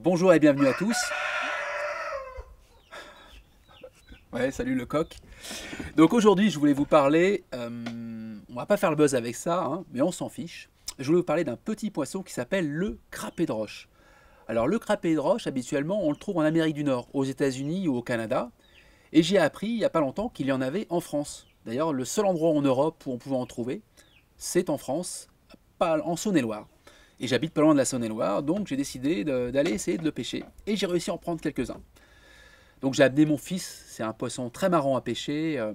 Bonjour et bienvenue à tous. Ouais, salut le coq. Donc aujourd'hui, je voulais vous parler, on va pas faire le buzz avec ça, hein, mais on s'en fiche. Je voulais vous parler d'un petit poisson qui s'appelle le crapet de roche. Alors le crapet de roche, habituellement, on le trouve en Amérique du Nord, aux États-Unis ou au Canada. Et j'ai appris il n'y a pas longtemps qu'il y en avait en France. D'ailleurs, le seul endroit en Europe où on pouvait en trouver, c'est en France, pas en Saône-et-Loire. Et j'habite pas loin de la Saône-et-Loire, donc j'ai décidé d'aller essayer de le pêcher. Et j'ai réussi à en prendre quelques-uns. Donc j'ai amené mon fils, c'est un poisson très marrant à pêcher,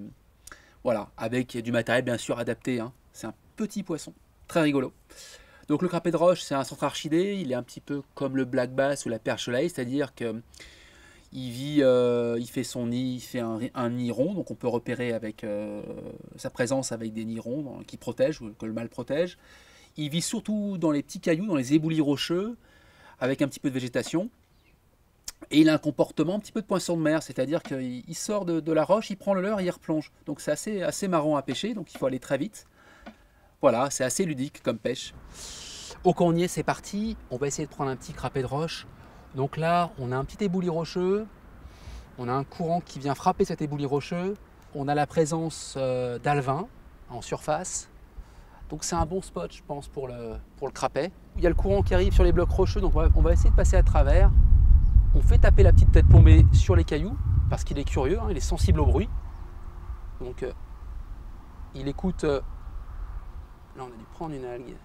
voilà, avec du matériel bien sûr adapté, hein. C'est un petit poisson, très rigolo. Donc le crapet de roche, c'est un centrarchidé, il est un petit peu comme le black bass ou la perche soleil, c'est-à-dire que il fait son nid, il fait un nid rond, donc on peut repérer avec sa présence avec des nids ronds qui protègent, ou que le mâle protège. Il vit surtout dans les petits cailloux, dans les éboulis rocheux, avec un petit peu de végétation. Et il a un comportement un petit peu de poisson de mer, c'est-à-dire qu'il sort de la roche, il prend le leurre et il replonge. Donc c'est assez marrant à pêcher, donc il faut aller très vite. Voilà, c'est assez ludique comme pêche. Au qu'on y est, c'est parti. On va essayer de prendre un petit crapet de roche. Donc là, on a un petit ébouli rocheux. On a un courant qui vient frapper cet ébouli rocheux. On a la présence d'alevin en surface. Donc c'est un bon spot, je pense, pour le crapet. Il y a le courant qui arrive sur les blocs rocheux, donc on va essayer de passer à travers. On fait taper la petite tête plombée sur les cailloux, parce qu'il est curieux, hein, il est sensible au bruit. Donc il écoute... là on a dû prendre une algue.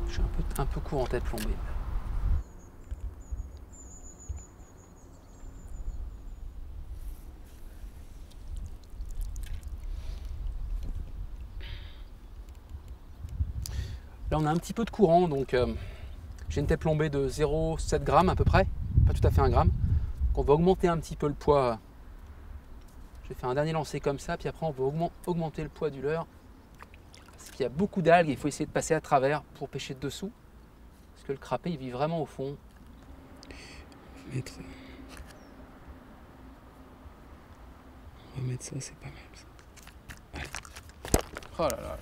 Je suis un peu court en tête plombée. Là on a un petit peu de courant, donc j'ai une tête plombée de 0,7 g à peu près, pas tout à fait 1 gramme. Donc on va augmenter un petit peu le poids. Je vais faire un dernier lancer comme ça, puis après on va augmenter le poids du leurre. Parce qu'il y a beaucoup d'algues, il faut essayer de passer à travers pour pêcher de dessous. Parce que le crapet il vit vraiment au fond. On va mettre ça, c'est pas mal ça. Allez. Oh là là là.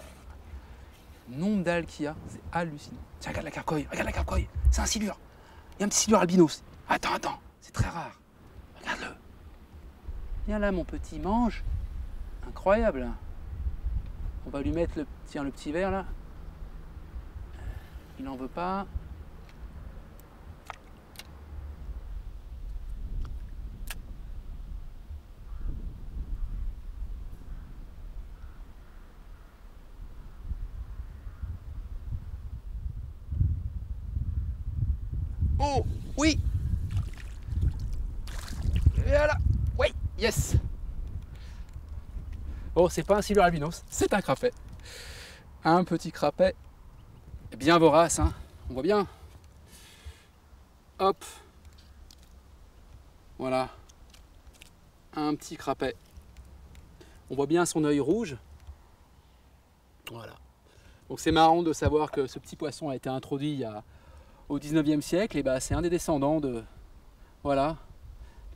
Nombre d'algues qu'il y a, c'est hallucinant. Tiens, regarde la carcoï, c'est un silure. Il y a un petit silure albinos. Attends, c'est très rare. Regarde-le. Viens là, mon petit, mange. Incroyable. On va lui mettre le petit verre là. Il n'en veut pas. Oh, oui. Et voilà. Oui, yes. Bon, c'est pas un silure albinos, c'est un crapet. Un petit crapet bien vorace, hein. On voit bien. Hop. Voilà. Un petit crapet. On voit bien son œil rouge. Voilà. Donc c'est marrant de savoir que ce petit poisson a été introduit au 19e siècle. Et bah, c'est un des descendants de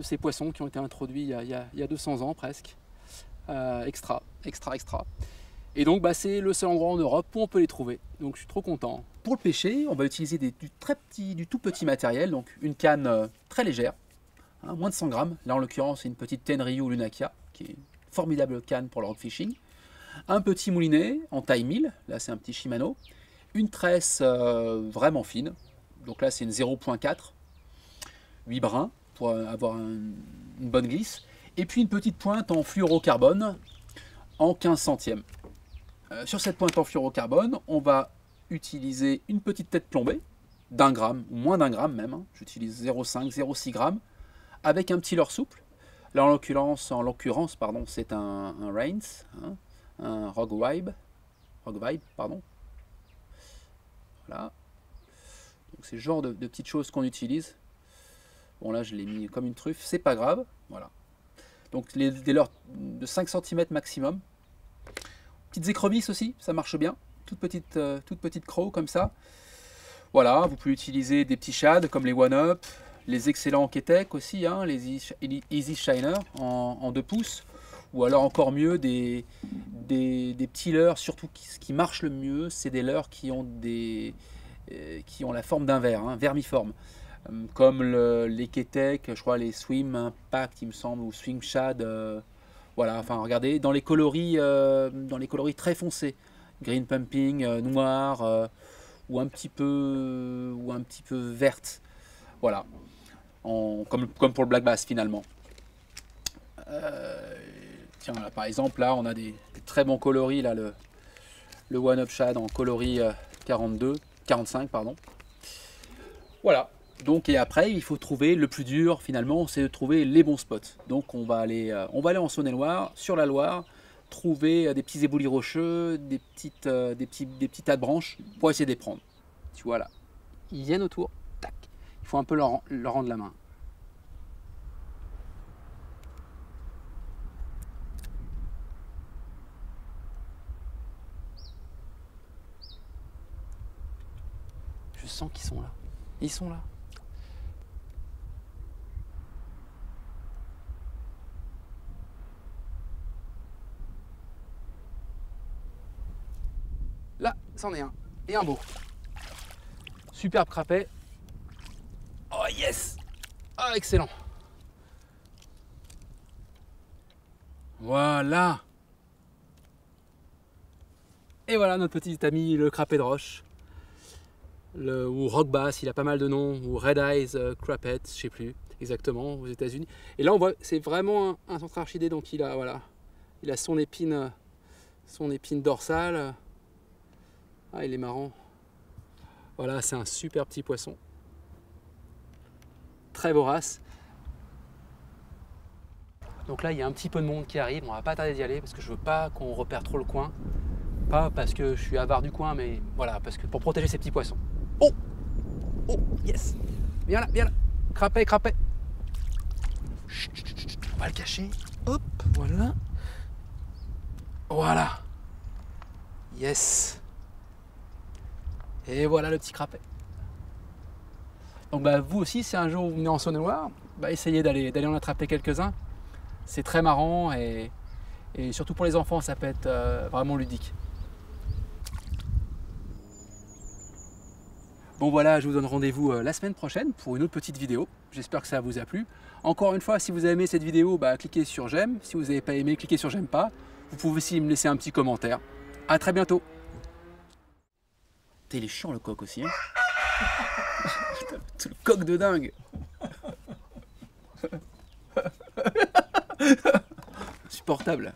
ces poissons qui ont été introduits il y a 200 ans presque. Extra. Et donc bah, c'est le seul endroit en Europe où on peut les trouver. Donc je suis trop content. Pour le pêcher, on va utiliser du tout petit matériel, donc une canne très légère, hein, moins de 100 grammes. Là en l'occurrence c'est une petite Tenryu Lunakia, qui est une formidable canne pour le rock fishing. Un petit moulinet en taille 1000, là c'est un petit Shimano. Une tresse vraiment fine, donc là c'est une 0.4, 8 brins pour avoir une bonne glisse. Et puis une petite pointe en fluorocarbone en 15 centièmes. Sur cette pointe en fluorocarbone, on va utiliser une petite tête plombée d'1 gramme, ou moins d'1 gramme même, hein. J'utilise 0,5, 0,6 grammes, avec un petit leurre souple. Là en l'occurrence, c'est un Rains, hein, un Rogue Vibe, pardon. Voilà. Donc c'est le genre de petites choses qu'on utilise. Bon là je l'ai mis comme une truffe, c'est pas grave, voilà. Donc des leurres de 5 cm maximum. Petites écrevisses aussi, ça marche bien. Toute petite crocs comme ça. Voilà, vous pouvez utiliser des petits shads comme les One Up, les excellents Ketek aussi, hein, les Easy Shiner en 2 pouces. Ou alors encore mieux des des petits leurres, surtout ce qui marche le mieux, c'est des leurres qui ont la forme d'un verre, hein, vermiforme. Comme les Ketek, je crois les Swim Impact, il me semble, ou Swim Shad. Voilà, enfin regardez, dans les coloris très foncés, green pumping, noir, ou un petit peu verte. Voilà, comme pour le black bass finalement. Tiens, là, par exemple, là on a des très bons coloris, là le One Up Shad en coloris 45, pardon. Voilà. Donc, et après, il faut trouver le plus dur finalement, c'est de trouver les bons spots. Donc on va aller en Saône-et-Loire, sur la Loire, trouver des petits éboulis rocheux, des petits tas de branches pour essayer de les prendre. Tu vois là, ils viennent autour, tac. Il faut un peu leur rendre la main. Je sens qu'ils sont là. Ils sont là. Là, c'en est un. Et un beau. Superbe crapet. Oh yes! Ah, excellent. Voilà. Et voilà notre petit ami le crapet de roche. Ou rock bass, il a pas mal de noms. Ou Red Eyes Crapet, je sais plus exactement, aux États-Unis. Et là on voit, c'est vraiment un centre archidé, donc il a son épine dorsale. Ah, il est marrant. Voilà, c'est un super petit poisson. Très vorace. Donc là, il y a un petit peu de monde qui arrive. On va pas tarder d'y aller parce que je veux pas qu'on repère trop le coin. Pas parce que je suis avare du coin, mais voilà, parce que pour protéger ces petits poissons. Oh! Oh, yes! Viens là, viens là! Crapet, crapet! Chut, chut, chut, on va le cacher. Hop, voilà. Voilà. Yes! Et voilà le petit crapet. Donc bah, vous aussi, si un jour vous venez en Saône-et-Loire, bah, essayez d'aller en attraper quelques-uns. C'est très marrant et surtout pour les enfants, ça peut être vraiment ludique. Bon voilà, je vous donne rendez-vous la semaine prochaine pour une autre petite vidéo. J'espère que ça vous a plu. Encore une fois, si vous avez aimé cette vidéo, bah, cliquez sur j'aime. Si vous n'avez pas aimé, cliquez sur j'aime pas. Vous pouvez aussi me laisser un petit commentaire. À très bientôt. Il est chiant le coq aussi. Hein. C'est le coq de dingue. Insupportable.